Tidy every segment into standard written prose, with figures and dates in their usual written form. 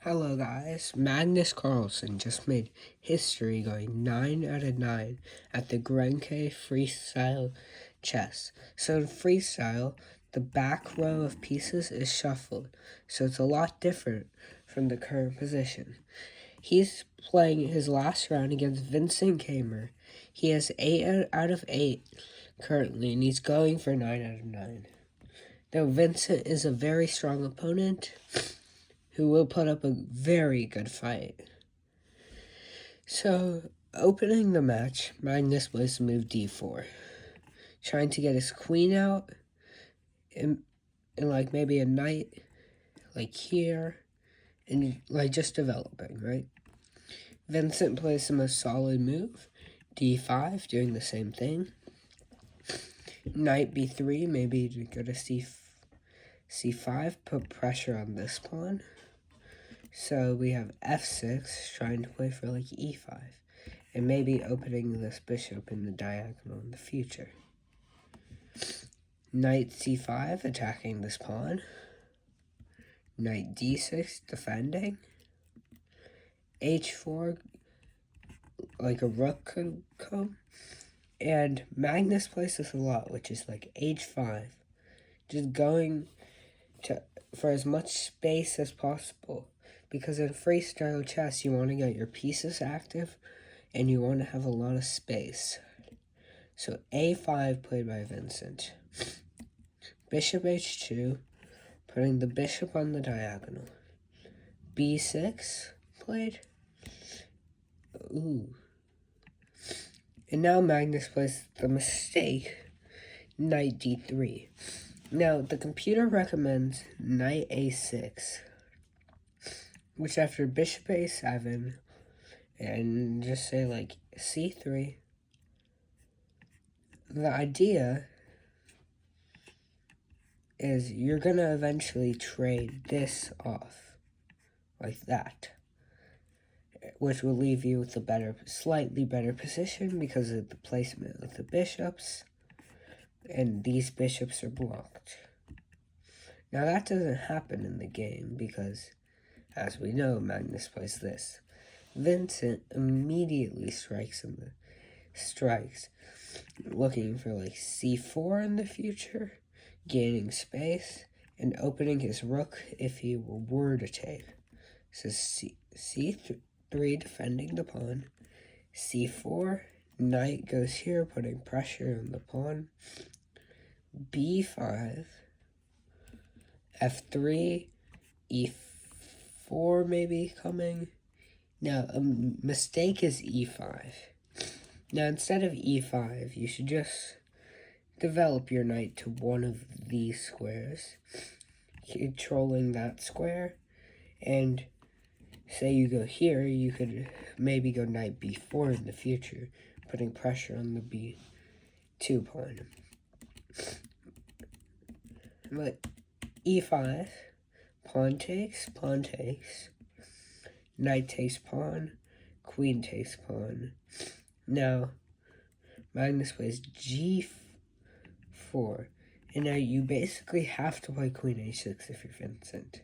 Hello guys, Magnus Carlsen just made history going 9 out of 9 at the Grenke Freestyle Chess. So in freestyle, the back row of pieces is shuffled, so it's a lot different from the current position. He's playing his last round against Vincent Kamer. He has 8 out of 8 currently, and he's going for 9 out of 9. Though Vincent is a very strong opponent, who will put up a very good fight. So, opening the match, Magnus plays the move d4, trying to get his queen out, and like maybe a knight, like here, and like just developing, right? Vincent plays the most solid move, d5, doing the same thing. Knight b3, maybe to go to c5, put pressure on this pawn. So we have f6, trying to play for like e5, and maybe opening this bishop in the diagonal in the future. Knight c5, attacking this pawn. Knight d6, defending. h4, like a rook could come. And Magnus plays this a lot, which is like h5, just going for as much space as possible. Because in freestyle chess, you want to get your pieces active, and you want to have a lot of space. So a5 played by Vincent. Bishop h2, putting the bishop on the diagonal. b6 played. Ooh. And now Magnus plays the mistake, knight d3. Now, the computer recommends knight a6, which after bishop a7, and just say like c3, the idea is you're going to eventually trade this off, like that, which will leave you with a slightly better position because of the placement of the bishops, and these bishops are blocked. Now that doesn't happen in the game because, as we know, Magnus plays this. Vincent immediately strikes, looking for like c4 in the future, gaining space, and opening his rook if he were to take. So c3, defending the pawn. c4, knight goes here, putting pressure on the pawn. b5, f3, e4 maybe coming. Now, a mistake is e5. Now, instead of e5, you should just develop your knight to one of these squares, controlling that square, and say you go here, you could maybe go knight b4 in the future, putting pressure on the b2 pawn. But e5, pawn takes, knight takes pawn, queen takes pawn. Now, Magnus plays g4, and now you basically have to play queen a6 if you're Vincent,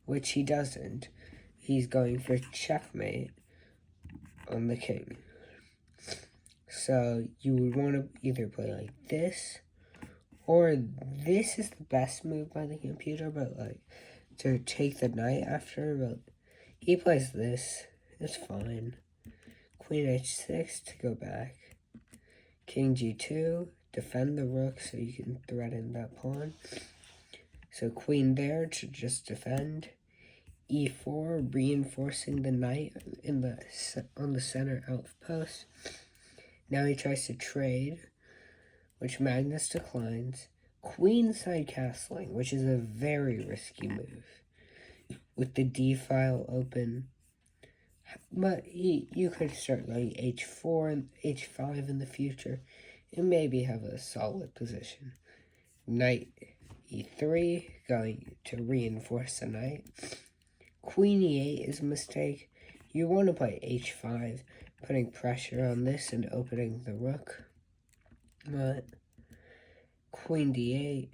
which he doesn't. He's going for checkmate on the king. So you would want to either play like this, or this is the best move by the computer, but like to take the knight after, but he plays this. It's fine. Queen h6 to go back. King g2, defend the rook so you can threaten that pawn. So queen there to just defend. e4, reinforcing the knight on the center outpost. Now he tries to trade, which Magnus declines. Queenside castling, which is a very risky move, with the d file open. But you could start like h4 and h5 in the future, and maybe have a solid position. Knight e3, going to reinforce the knight. Queen e8 is a mistake. You want to play h5, putting pressure on this and opening the rook. But queen d8,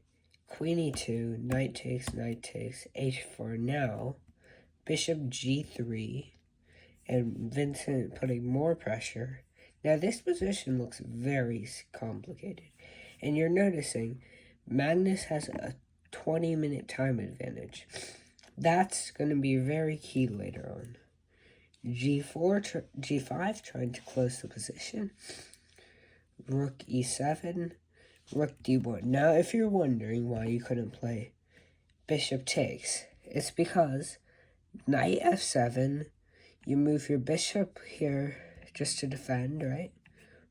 queen e2, knight takes, h4 now, bishop g3, and Vincent putting more pressure. Now this position looks very complicated, and you're noticing Magnus has a 20-minute time advantage. That's going to be very key later on. G4, G5, trying to close the position. Rook E7, Rook D1. Now, if you're wondering why you couldn't play bishop takes, it's because knight F7, you move your bishop here just to defend, right?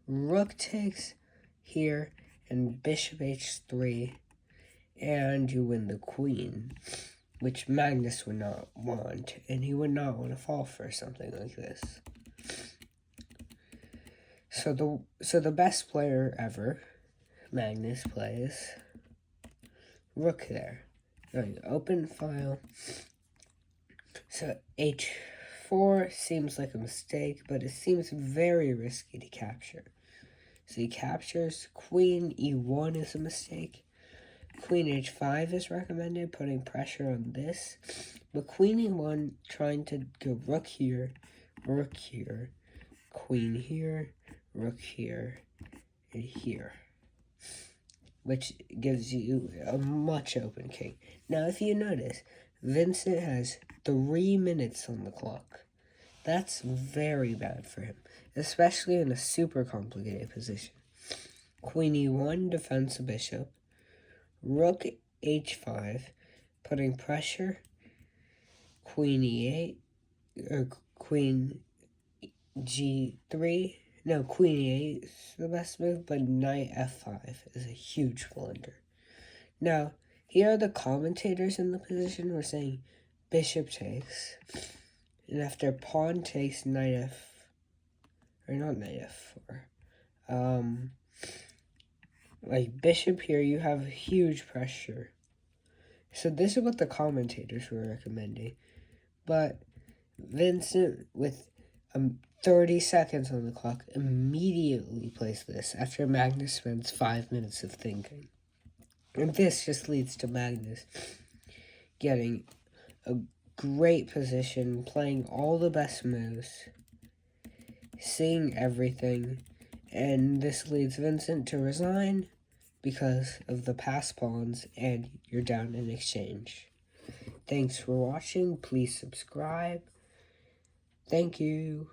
Rook takes here, and bishop H3, and you win the queen, which Magnus would not want, and he would not want to fall for something like this. So the best player ever, Magnus, plays rook there. Going open file. So H4 seems like a mistake, but it seems very risky to capture. So he captures. Queen E1 is a mistake. Queen H5 is recommended, putting pressure on this. But Queen E1 trying to go rook here, queen here, rook here, and here, which gives you a much open king. Now, if you notice, Vincent has 3 minutes on the clock. That's very bad for him, especially in a super complicated position. Queen E1 defends the bishop. Rook H5, putting pressure. Queen E8, or Queen G3. No, Queen E8 is the best move, but Knight F5 is a huge blunder. Now, here are the commentators in the position were saying bishop takes, and after pawn takes, knight F, or not knight F4, like bishop here, you have huge pressure. So this is what the commentators were recommending. But Vincent, with 30 seconds on the clock, immediately plays this after Magnus spends 5 minutes of thinking. And this just leads to Magnus getting a great position, playing all the best moves, seeing everything, and this leads Vincent to resign because of the pass pawns, and you're down in exchange. Thanks for watching. Please subscribe. Thank you.